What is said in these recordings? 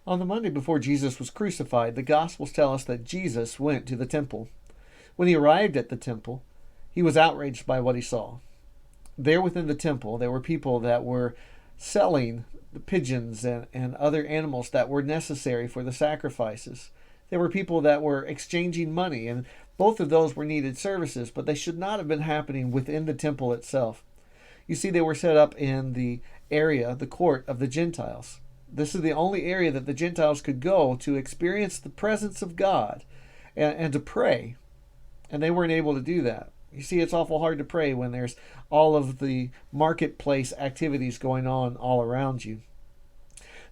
On the Monday before Jesus was crucified, the Gospels tell us that Jesus went to the temple. When he arrived at the temple, he was outraged by what he saw. There within the temple, there were people that were selling the pigeons and other animals that were necessary for the sacrifices. There were people that were exchanging money, and both of those were needed services, but they should not have been happening within the temple itself. You see, they were set up in the area, the court of the Gentiles. This is the only area that the Gentiles could go to experience the presence of God and to pray. And they weren't able to do that. You see, it's awful hard to pray when there's all of the marketplace activities going on all around you.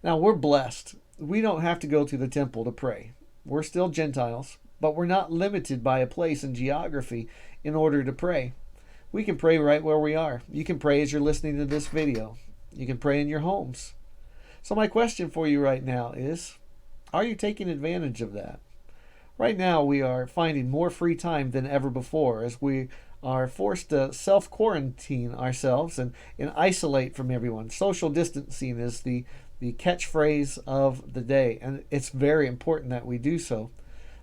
Now, we're blessed. We don't have to go to the temple to pray. We're still Gentiles, but we're not limited by a place and geography in order to pray. We can pray right where we are. You can pray as you're listening to this video. You can pray in your homes. So my question for you right now is, are you taking advantage of that? Right now, we are finding more free time than ever before as we are forced to self-quarantine ourselves and isolate from everyone. Social distancing is the catchphrase of the day, and it's very important that we do so.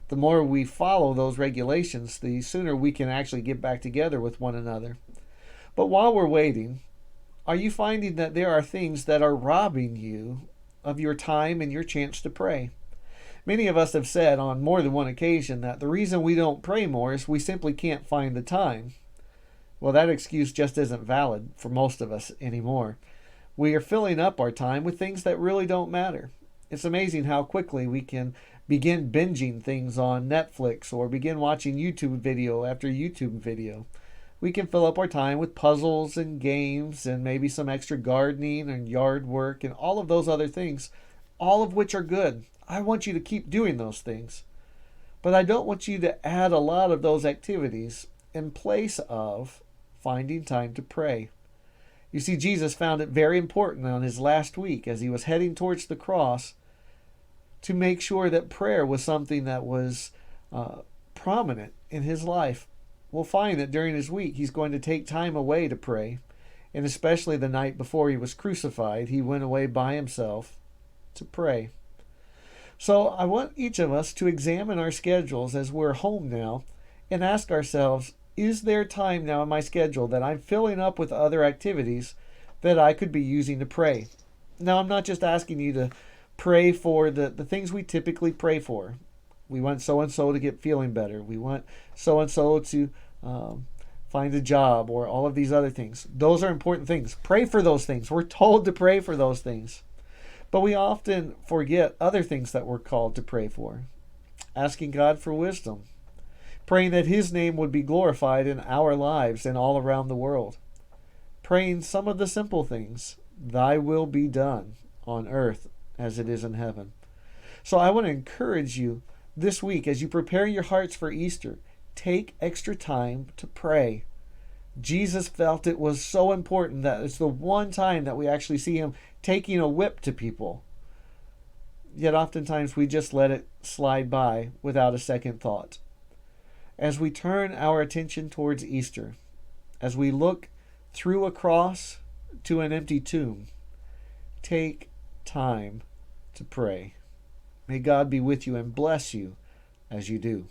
The more we follow those regulations, the sooner we can actually get back together with one another. But while we're waiting, are you finding that there are things that are robbing you of your time and your chance to pray? Many of us have said on more than one occasion that the reason we don't pray more is we simply can't find the time. Well, that excuse just isn't valid for most of us anymore. We are filling up our time with things that really don't matter. It's amazing how quickly we can begin binging things on Netflix or begin watching YouTube video after YouTube video. We can fill up our time with puzzles and games and maybe some extra gardening and yard work and all of those other things, all of which are good. I want you to keep doing those things. But I don't want you to add a lot of those activities in place of finding time to pray. You see, Jesus found it very important on his last week as he was heading towards the cross to make sure that prayer was something that was prominent in his life. We'll find that during his week he's going to take time away to pray. And especially the night before he was crucified, he went away by himself to pray. So I want each of us to examine our schedules as we're home now and ask ourselves, is there time now in my schedule that I'm filling up with other activities that I could be using to pray? Now, I'm not just asking you to pray for the things we typically pray for. We want so-and-so to get feeling better. We want so-and-so to find a job or all of these other things. Those are important things. Pray for those things. We're told to pray for those things. But we often forget other things that we're called to pray for. Asking God for wisdom. Praying that his name would be glorified in our lives and all around the world. Praying some of the simple things. Thy will be done on earth as it is in heaven. So I want to encourage you this week as you prepare your hearts for Easter, take extra time to pray. Jesus felt it was so important that it's the one time that we actually see him taking a whip to people. Yet oftentimes we just let it slide by without a second thought. As we turn our attention towards Easter, as we look through a cross to an empty tomb, take time to pray. May God be with you and bless you as you do.